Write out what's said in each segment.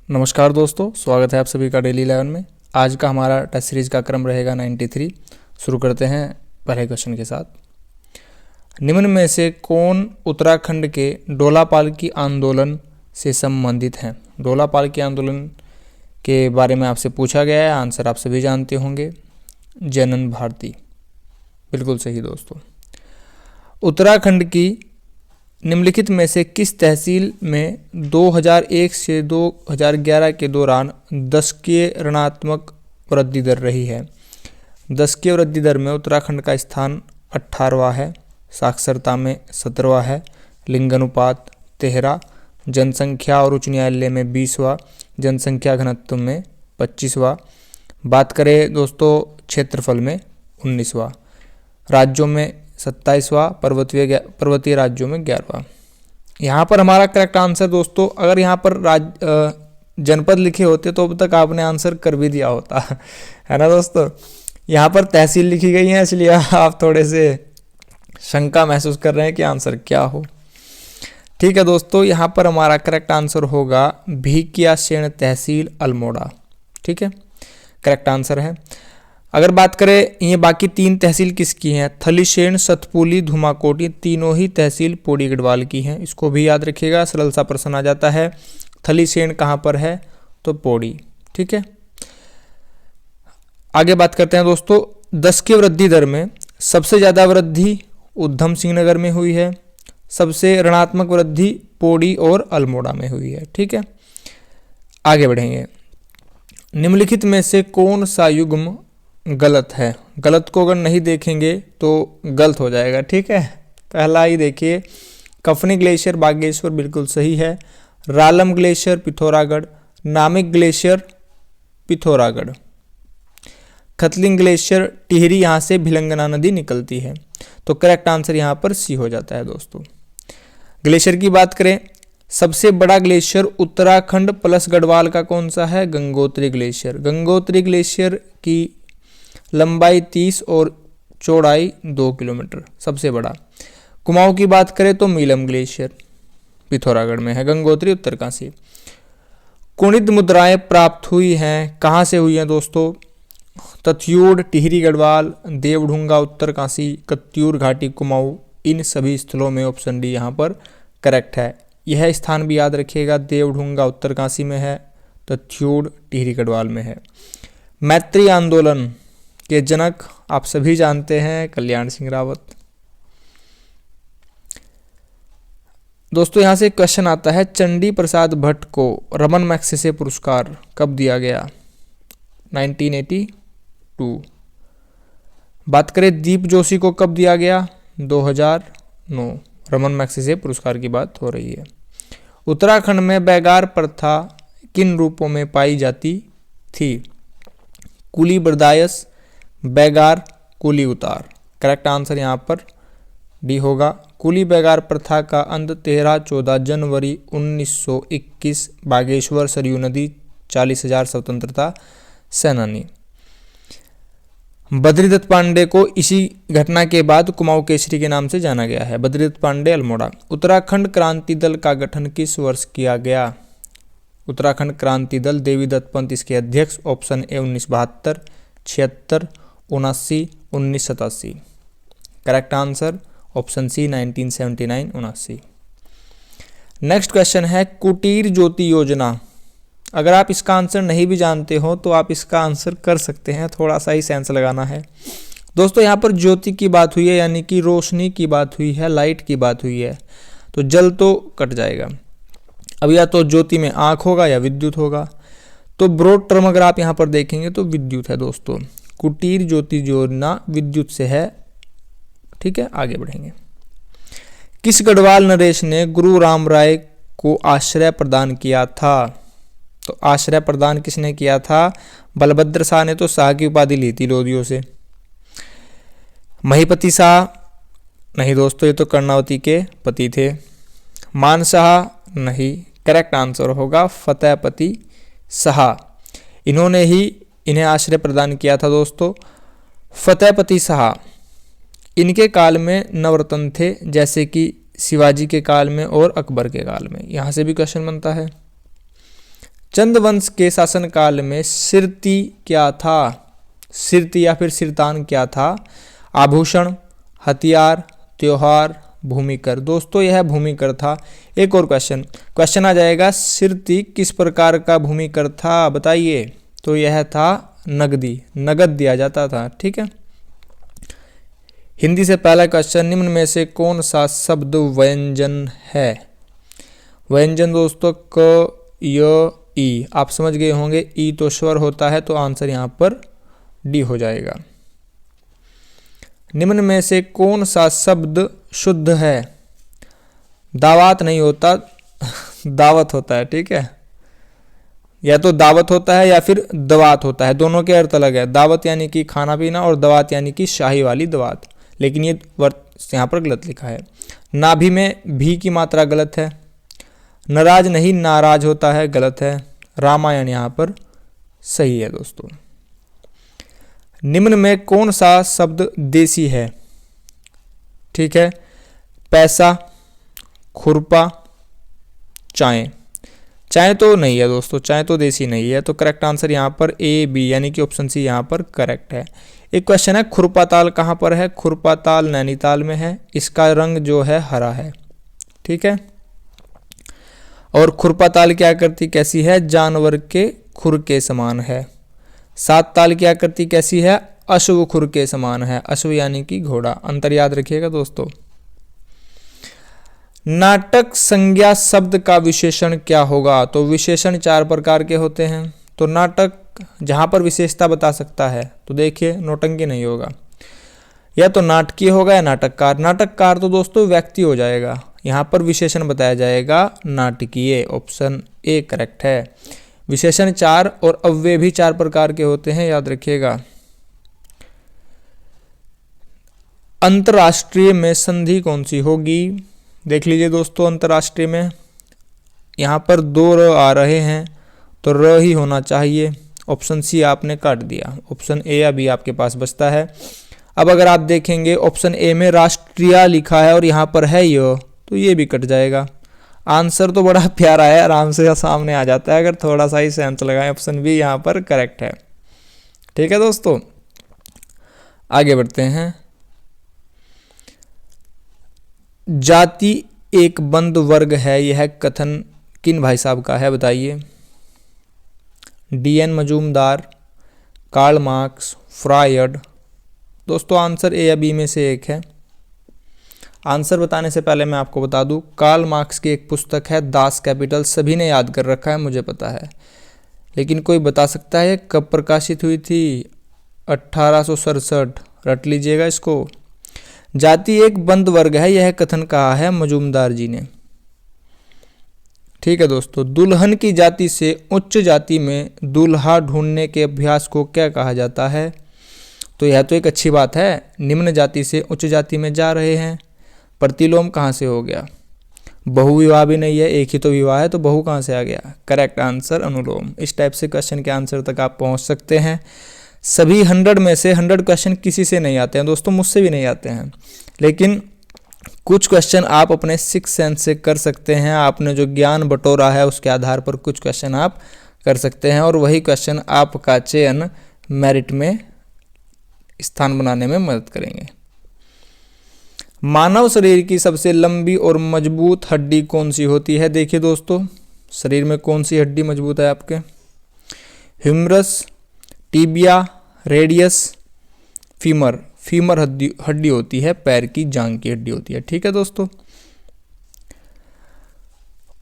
नमस्कार दोस्तों, स्वागत है आप सभी का डेली 11 में। आज का हमारा टेस्ट सीरीज का क्रम रहेगा 93। शुरू करते हैं पहले क्वेश्चन के साथ। निम्न में से कौन उत्तराखंड के डोला पालकी आंदोलन से संबंधित हैं? डोला पालकी आंदोलन के बारे में आपसे पूछा गया है। आंसर आप सभी जानते होंगे, जनन भारती। बिल्कुल सही दोस्तों। उत्तराखंड की निम्नलिखित में से किस तहसील में 2001 से 2011 के दौरान दशकीय ऋणात्मक वृद्धि दर रही है? दशकीय वृद्धि दर में उत्तराखंड का स्थान 18वां है, साक्षरता में 17वां है, लिंगानुपात 13, जनसंख्या और उच्च न्यायालय में 20वां, जनसंख्या घनत्व में 25वां। बात करें दोस्तों क्षेत्रफल में 19वां, राज्यों में 27वां, पर्वतीय राज्यों में 11वां। यहाँ पर हमारा करेक्ट आंसर दोस्तों, अगर यहाँ पर जनपद लिखे होते तो अब तक आपने आंसर कर भी दिया होता है ना दोस्तों। यहाँ पर तहसील लिखी गई है, इसलिए आप थोड़े से शंका महसूस कर रहे हैं कि आंसर क्या हो। ठीक है दोस्तों, यहाँ पर हमारा करेक्ट आंसर होगा भिकियासेन तहसील अल्मोड़ा। ठीक है, करेक्ट आंसर है। अगर बात करें ये बाकी 3 तहसील किसकी हैं, थलीसेन, सतपुली, धुमाकोट, तीनों ही तहसील पौड़ी गढ़वाल की हैं। इसको भी याद रखिएगा, सरल सा प्रश्न आ जाता है। थलीसेन कहाँ पर है? तो पौड़ी। ठीक है, आगे बात करते हैं दोस्तों। 10 की वृद्धि दर में सबसे ज़्यादा वृद्धि उधम सिंह नगर में हुई है, सबसे ऋणात्मक वृद्धि पौड़ी और अल्मोड़ा में हुई है। ठीक है, आगे बढ़ेंगे। निम्नलिखित में से कौन सा युग्म गलत है? गलत को अगर नहीं देखेंगे तो गलत हो जाएगा। ठीक है, पहला ही देखिए, कफनी ग्लेशियर बागेश्वर बिल्कुल सही है, रालम ग्लेशियर पिथौरागढ़, नामिक ग्लेशियर पिथौरागढ़, खतलिंग ग्लेशियर टिहरी, यहाँ से भिलंगना नदी निकलती है। तो करेक्ट आंसर यहाँ पर सी हो जाता है दोस्तों। ग्लेशियर की बात करें, सबसे बड़ा ग्लेशियर उत्तराखंड प्लस गढ़वाल का कौन सा है? गंगोत्री ग्लेशियर। गंगोत्री ग्लेशियर की लंबाई 30 और चौड़ाई 2 किलोमीटर, सबसे बड़ा। कुमाऊं की बात करें तो मीलम ग्लेशियर पिथौरागढ़ में है, गंगोत्री उत्तरकाशी। कुणित मुद्राएं प्राप्त हुई हैं, कहाँ से हुई हैं दोस्तों? तथियूड़ टिहरी गढ़वाल, देवढुंगा उत्तरकाशी, कत्यूर घाटी कुमाऊं, इन सभी स्थलों में ऑप्शन डी यहाँ पर करेक्ट है। यह स्थान भी याद रखिएगा, देवढुंगा उत्तरकाशी में है, तथियूड़ टिहरी गढ़वाल में है। मैत्री आंदोलन के जनक आप सभी जानते हैं, कल्याण सिंह रावत। दोस्तों यहाँ से क्वेश्चन आता है, चंडी प्रसाद भट्ट को रमन मैग्सेसे पुरस्कार कब दिया गया? 1982। बात करें दीप जोशी को कब दिया गया? 2009। रमन मैग्सेसे पुरस्कार की बात हो रही है। उत्तराखंड में बैगार प्रथा किन रूपों में पाई जाती थी? कुली बर्दायस, बैगार, कुली उतार। करेक्ट आंसर यहाँ पर डी होगा। कुली बैगार प्रथा का अंत 13-14 जनवरी 1921, बागेश्वर सरयू नदी, 40,000 स्वतंत्रता सेनानी। बद्रीदत्त पांडे को इसी घटना के बाद कुमाऊं केसरी के नाम से जाना गया है। बद्रीदत्त पांडे अल्मोड़ा। उत्तराखंड क्रांति दल का गठन किस वर्ष किया गया? उत्तराखंड क्रांति दल, देवी दत्त पंत इसके अध्यक्ष। Option A 1972, 76, 79, 1987। Correct answer option C 1979, 79। Next question है, कुटीर ज्योति योजना। अगर आप इसका आंसर नहीं भी जानते हो तो आप इसका आंसर कर सकते हैं, थोड़ा सा ही सेंस लगाना है दोस्तों। यहाँ पर ज्योति की बात हुई है, यानी कि रोशनी की बात हुई है, लाइट की बात हुई है, तो जल तो कट जाएगा। अब या तो ज्योति में आंख होगा या विद्युत होगा, तो ब्रॉड टर्म अगर आप यहाँ पर देखेंगे तो विद्युत है दोस्तों। कुटीर ज्योति योजना विद्युत से है। ठीक है, आगे बढ़ेंगे। किस गढ़वाल नरेश ने गुरु राम राय को आश्रय प्रदान किया था? तो आश्रय प्रदान किसने किया था? बलभद्र शाह ने तो शाह की उपाधि ली थी लोदियों से। महीपति शाह नहीं दोस्तों, ये तो कर्णावती के पति थे। मान शाह नहीं, करेक्ट आंसर होगा फतेहपति शाह। इन्होंने ही इन्हें आश्रय प्रदान किया था दोस्तों। फतेहपति शाह, इनके काल में नवरत्न थे, जैसे कि शिवाजी के काल में और अकबर के काल में। यहाँ से भी क्वेश्चन बनता है। चंद वंश के शासनकाल में सिरती क्या था? सिरती या फिर सिरतान क्या था? आभूषण, हथियार, त्योहार, भूमिकर। दोस्तों यह भूमिकर था। एक और क्वेश्चन आ जाएगा, सिरती किस प्रकार का भूमिकर था बताइए? तो यह था नगदी, नगद दिया जाता था। ठीक है। हिंदी से पहला क्वेश्चन, निम्न में से कौन सा शब्द व्यंजन है? व्यंजन दोस्तों क, य, ई। आप समझ गए होंगे, ई तो स्वर होता है, तो आंसर यहां पर डी हो जाएगा। निम्न में से कौन सा शब्द शुद्ध है? दावत नहीं होता, दावत होता है। ठीक है, या तो दावत होता है या फिर दवात होता है, दोनों के अर्थ अलग है। दावत यानी कि खाना पीना और दवात यानी कि शाही वाली दवात, लेकिन ये यहाँ पर गलत लिखा है। नाभि में भी की मात्रा गलत है। नाराज नहीं नाराज होता है, गलत है। रामायण यहाँ पर सही है दोस्तों। निम्न में कौन सा शब्द देसी है? ठीक है, पैसा, खुरपा, चाय। चाय तो नहीं है दोस्तों, चाय तो देसी नहीं है, तो करेक्ट आंसर यहाँ पर ए बी यानी कि ऑप्शन सी यहाँ पर करेक्ट है। एक क्वेश्चन है, खुरपाताल कहाँ पर है? खुरपाताल नैनीताल में है। इसका रंग जो है हरा है। ठीक है, और खुरपाताल क्या करती कैसी है? जानवर के खुर के समान है। सात ताल क्या करती कैसी है? अश्व खुर के समान है। अश्व यानी कि घोड़ा। अंतर याद रखिएगा दोस्तों। नाटक संज्ञा शब्द का विशेषण क्या होगा? तो विशेषण चार प्रकार के होते हैं। तो नाटक जहां पर विशेषता बता सकता है, तो देखिए नौटंकी नहीं होगा, या तो नाटकीय होगा या नाटककार। नाटककार तो दोस्तों व्यक्ति हो जाएगा, यहाँ पर विशेषण बताया जाएगा नाटकीय। ऑप्शन ए करेक्ट है। विशेषण चार और अव्यय भी चार प्रकार के होते हैं, याद रखिएगा। अंतरराष्ट्रीय में संधि कौन सी होगी? देख लीजिए दोस्तों, अंतरराष्ट्रीय में यहाँ पर दो र आ रहे हैं, तो र ही होना चाहिए। ऑप्शन सी आपने काट दिया। ऑप्शन ए अभी आपके पास बचता है। अब अगर आप देखेंगे ऑप्शन ए में राष्ट्रीय लिखा है और यहाँ पर है य, तो ये भी कट जाएगा। आंसर तो बड़ा प्यारा है, आराम से सामने आ जाता है अगर थोड़ा सा ही सेंस लगाएं। ऑप्शन बी यहाँ पर करेक्ट है। ठीक है दोस्तों, आगे बढ़ते हैं। जाति एक बंद वर्ग है, यह कथन किन भाई साहब का है बताइए? DN. Majumdar, Karl Marx, Freud. दोस्तों आंसर ए या बी में से एक है। आंसर बताने से पहले मैं आपको बता दूं, कार्ल मार्क्स की एक पुस्तक है दास कैपिटल, सभी ने याद कर रखा है, मुझे पता है, लेकिन कोई बता सकता है कब प्रकाशित हुई थी? 1867। रट लीजिएगा इसको। जाति एक बंद वर्ग है, यह कथन कहा है मजूमदार जी ने। ठीक है दोस्तों, दुल्हन की जाति से उच्च जाति में दूल्हा ढूंढने के अभ्यास को क्या कहा जाता है? तो यह तो एक अच्छी बात है, निम्न जाति से उच्च जाति में जा रहे हैं। प्रतिलोम कहाँ से हो गया? बहु विवाह भी नहीं है, एक ही तो विवाह है, तो बहु कहाँ से आ गया? करेक्ट आंसर अनुलोम। इस टाइप से क्वेश्चन के आंसर तक आप पहुंच सकते हैं। सभी 100 में से 100 क्वेश्चन किसी से नहीं आते हैं दोस्तों, मुझसे भी नहीं आते हैं, लेकिन कुछ क्वेश्चन आप अपने सिक्स सेंस से कर सकते हैं। आपने जो ज्ञान बटोरा है उसके आधार पर कुछ क्वेश्चन आप कर सकते हैं, और वही क्वेश्चन आपका चयन मेरिट में स्थान बनाने में मदद करेंगे। मानव शरीर की सबसे लंबी और मजबूत हड्डी कौन सी होती है? देखिए दोस्तों, शरीर में कौन सी हड्डी मजबूत है आपके? Humerus, tibia, radius, femur. Femur हड्डी होती है पैर की जांग की हड्डी होती है। ठीक है दोस्तों।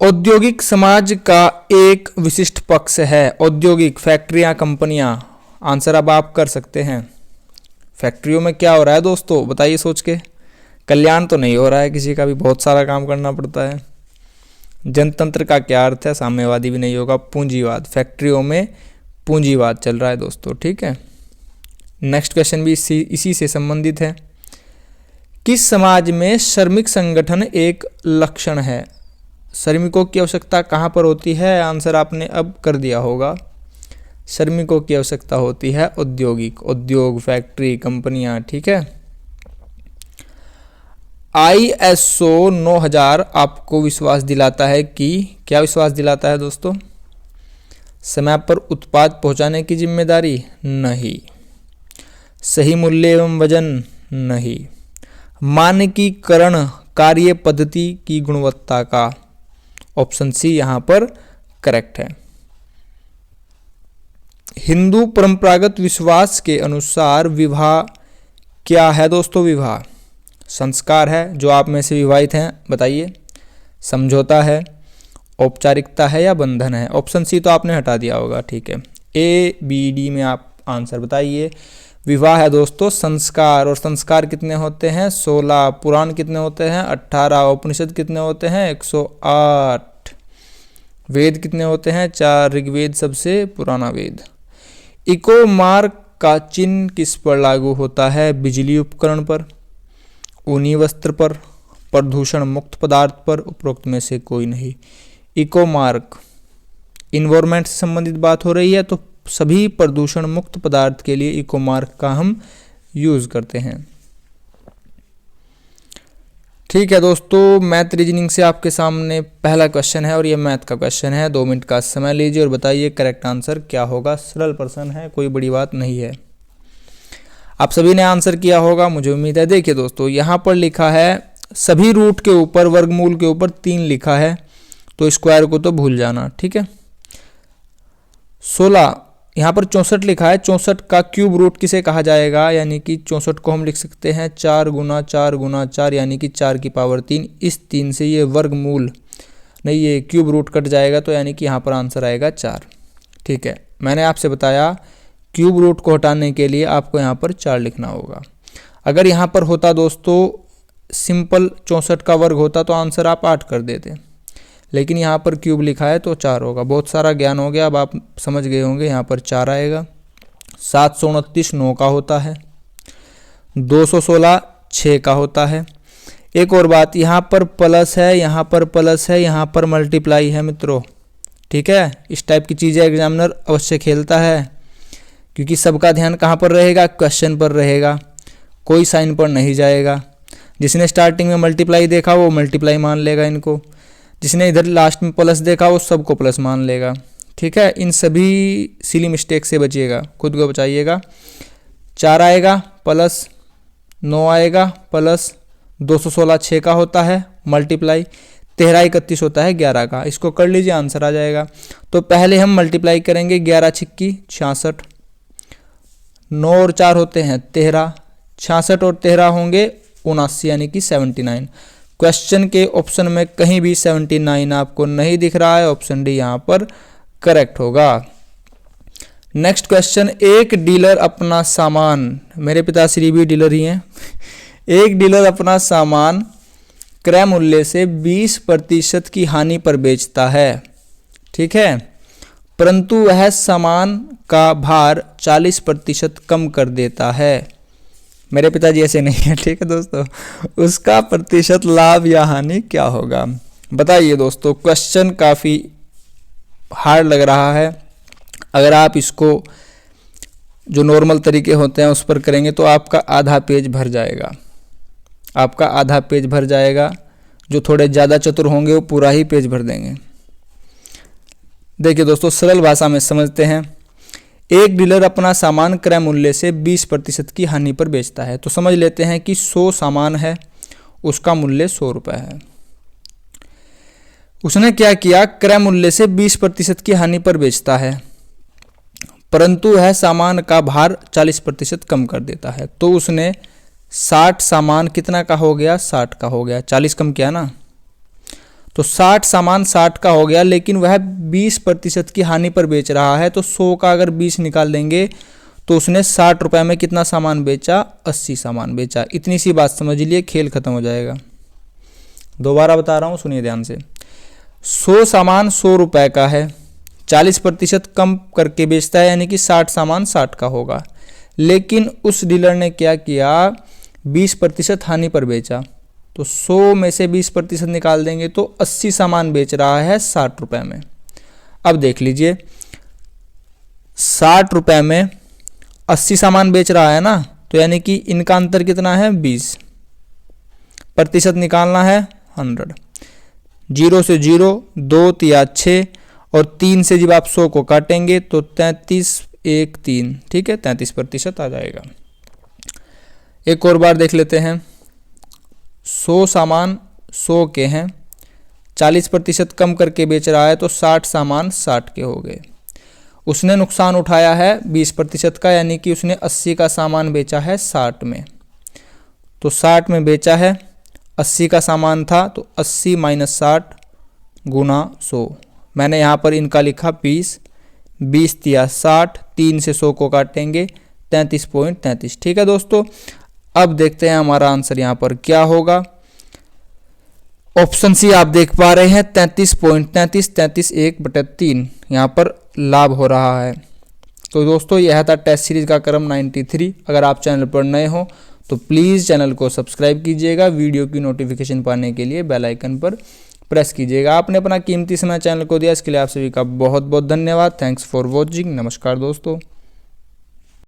औद्योगिक समाज का एक विशिष्ट पक्ष है। औद्योगिक, फैक्ट्रियां, कंपनियां। आंसर अब आप कर सकते हैं। फैक्ट्रियों में क्या हो रहा है दोस्तों, बताइए सोच के। कल्याण तो नहीं हो रहा है किसी का भी, बहुत सारा काम करना पड़ता है। जनतंत्र का क्या अर्थ है? साम्यवादी भी नहीं होगा, पूंजीवाद। फैक्ट्रियों में पूंजीवाद चल रहा है दोस्तों। ठीक है, नेक्स्ट क्वेश्चन भी इसी से संबंधित है। किस समाज में श्रमिक संगठन एक लक्षण है? श्रमिकों की आवश्यकता कहाँ पर होती है? आंसर आपने अब कर दिया होगा। श्रमिकों की आवश्यकता होती है औद्योगिक, उद्योग, फैक्ट्री, कंपनियां। ठीक है। ISO 9000 आपको विश्वास दिलाता है कि क्या विश्वास दिलाता है दोस्तों? समय पर उत्पाद पहुंचाने की जिम्मेदारी? नहीं। सही मूल्य एवं वजन? नहीं। मानकीकरण कार्य पद्धति की गुणवत्ता का? ऑप्शन सी यहाँ पर करेक्ट है। हिंदू परंपरागत विश्वास के अनुसार विवाह क्या है दोस्तों? विवाह संस्कार है, जो आप में से विवाहित हैं बताइए। समझौता है, औपचारिकता है या बंधन है? ऑप्शन सी तो आपने हटा दिया होगा, ठीक है। ए बी डी में आप आंसर बताइए। विवाह है दोस्तों संस्कार, और संस्कार कितने होते हैं? 16। पुराण कितने होते हैं? 18। उपनिषद कितने होते हैं? 108। वेद कितने होते हैं? 4। ऋग्वेद सबसे पुराना वेद। इको मार्क का चिन्ह किस पर लागू होता है? बिजली उपकरण पर, ऊनी वस्त्र पर, प्रदूषण मुक्त पदार्थ पर, उपरोक्त में से कोई नहीं। इको मार्क इन्वायरमेंट से संबंधित बात हो रही है, तो सभी प्रदूषण मुक्त पदार्थ के लिए इको मार्क का हम यूज करते हैं। ठीक है दोस्तों, मैथ रीजनिंग से आपके सामने पहला क्वेश्चन है और ये मैथ का क्वेश्चन है। 2 मिनट का समय लीजिए और बताइए करेक्ट आंसर क्या होगा। सरल प्रश्न है, कोई बड़ी बात नहीं है। आप सभी ने आंसर किया होगा, मुझे उम्मीद है। देखिए दोस्तों, यहाँ पर लिखा है सभी रूट के ऊपर वर्गमूल के ऊपर 3 लिखा है, तो स्क्वायर को तो भूल जाना, ठीक है। 16 यहाँ पर 64 लिखा है, 64 का क्यूब रूट किसे कहा जाएगा? यानी कि 64 को हम लिख सकते हैं 4 गुना 4 गुना 4, यानी कि 4 की पावर 3। इस 3 से ये वर्गमूल नहीं, ये क्यूब रूट कट जाएगा, तो यानी कि यहाँ पर आंसर आएगा 4। ठीक है, मैंने आपसे बताया क्यूब रूट को हटाने के लिए आपको यहाँ पर 4 लिखना होगा। अगर यहाँ पर होता दोस्तों सिंपल 64 का वर्ग होता तो आंसर आप 8 कर देते, लेकिन यहाँ पर क्यूब लिखा है तो 4 होगा। बहुत सारा ज्ञान हो गया, अब आप समझ गए होंगे। यहाँ पर 4 आएगा। 729 9 का होता है, 216 6 का होता है। एक और बात, यहाँ पर प्लस है, यहाँ पर प्लस है, यहाँ पर मल्टीप्लाई है मित्रों, ठीक है। इस टाइप की चीज़ें एग्जामिनर अवश्य खेलता है, क्योंकि सबका ध्यान कहाँ पर रहेगा? क्वेश्चन पर रहेगा, कोई साइन पर नहीं जाएगा। जिसने स्टार्टिंग में मल्टीप्लाई देखा वो मल्टीप्लाई मान लेगा इनको, जिसने इधर लास्ट में प्लस देखा वो सबको प्लस मान लेगा, ठीक है। इन सभी सिली मिस्टेक से बचिएगा, खुद को बचाइएगा। 4 आएगा प्लस 9 आएगा प्लस 216 6 का होता है मल्टीप्लाई, 13 31 होता है 11 का। इसको कर लीजिए, आंसर आ जाएगा। तो पहले हम मल्टीप्लाई करेंगे, 11 छिक्की 66, 9 और 4 होते हैं 13, 66 और 13 होंगे 79, यानी कि 79। क्वेश्चन के ऑप्शन में कहीं भी 79 आपको नहीं दिख रहा है, ऑप्शन डी यहाँ पर करेक्ट होगा। नेक्स्ट क्वेश्चन, एक डीलर अपना सामान, मेरे पिताश्री भी डीलर ही हैं, एक डीलर अपना सामान क्रय मूल्य से 20% की हानि पर बेचता है, ठीक है, परंतु वह सामान का भार 40% कम कर देता है। मेरे पिताजी ऐसे नहीं है, ठीक है दोस्तों। उसका प्रतिशत लाभ या हानि क्या होगा? बताइए दोस्तों, क्वेश्चन काफ़ी हार्ड लग रहा है। अगर आप इसको जो नॉर्मल तरीके होते हैं उस पर करेंगे तो आपका आधा पेज भर जाएगा, आपका आधा पेज भर जाएगा। जो थोड़े ज़्यादा चतुर होंगे वो पूरा ही पेज भर देंगे। देखिए दोस्तों, सरल भाषा में समझते हैं। एक डीलर अपना सामान क्रय मूल्य से 20% की हानि पर बेचता है, तो समझ लेते हैं कि 100 सामान है, उसका मूल्य 100 रुपये है। उसने क्या किया? क्रय मूल्य से 20% की हानि पर बेचता है, परंतु वह सामान का भार 40% कम कर देता है। तो उसने 60 सामान कितना का हो गया? 60 का हो गया, 40 कम किया ना, तो 60 सामान 60 का हो गया, लेकिन वह 20% की हानि पर बेच रहा है। तो 100 का अगर 20 निकाल देंगे तो उसने 60 रुपये में कितना सामान बेचा? 80 सामान बेचा। इतनी सी बात समझ लिए, खेल खत्म हो जाएगा। दोबारा बता रहा हूँ, सुनिए ध्यान से। 100 सामान 100 रुपये का है, 40% कम करके बेचता है, यानी कि 60 सामान 60 का होगा, लेकिन उस डीलर ने क्या किया? 20% हानि पर बेचा। तो 100 में से 20% निकाल देंगे तो 80 सामान बेच रहा है 60 रुपये में। अब देख लीजिए, 60 रुपये में 80 सामान बेच रहा है ना, तो यानी कि इनका अंतर कितना है? 20%। निकालना है 100, 0 से 0, 2 तिया 6 और 3 से जब आप 100 को काटेंगे तो 3313, ठीक है, 33% आ जाएगा। एक और बार देख लेते हैं। 100 सामान 100 के हैं, 40% कम करके बेच रहा है तो 60 सामान 60 के हो गए। उसने नुकसान उठाया है 20% का, यानी कि उसने 80 का सामान बेचा है 60 में। तो 60 में बेचा है, 80 का सामान था तो 80 माइनस 60 गुना 100। मैंने यहाँ पर इनका लिखा 20, 20 दिया 60, 3 से 100 को काटेंगे 33.33। ठीक है दोस्तों, अब देखते हैं हमारा आंसर यहाँ पर क्या होगा। ऑप्शन सी आप देख पा रहे हैं 33.33, 33 1/3 यहाँ पर लाभ हो रहा है। तो दोस्तों यह था टेस्ट सीरीज का क्रम 93। अगर आप चैनल पर नए हो तो प्लीज़ चैनल को सब्सक्राइब कीजिएगा, वीडियो की नोटिफिकेशन पाने के लिए बेल आइकन पर प्रेस कीजिएगा। आपने अपना कीमती समय चैनल को दिया, इसके लिए आप सभी का बहुत बहुत धन्यवाद। Thanks for watching. नमस्कार दोस्तों।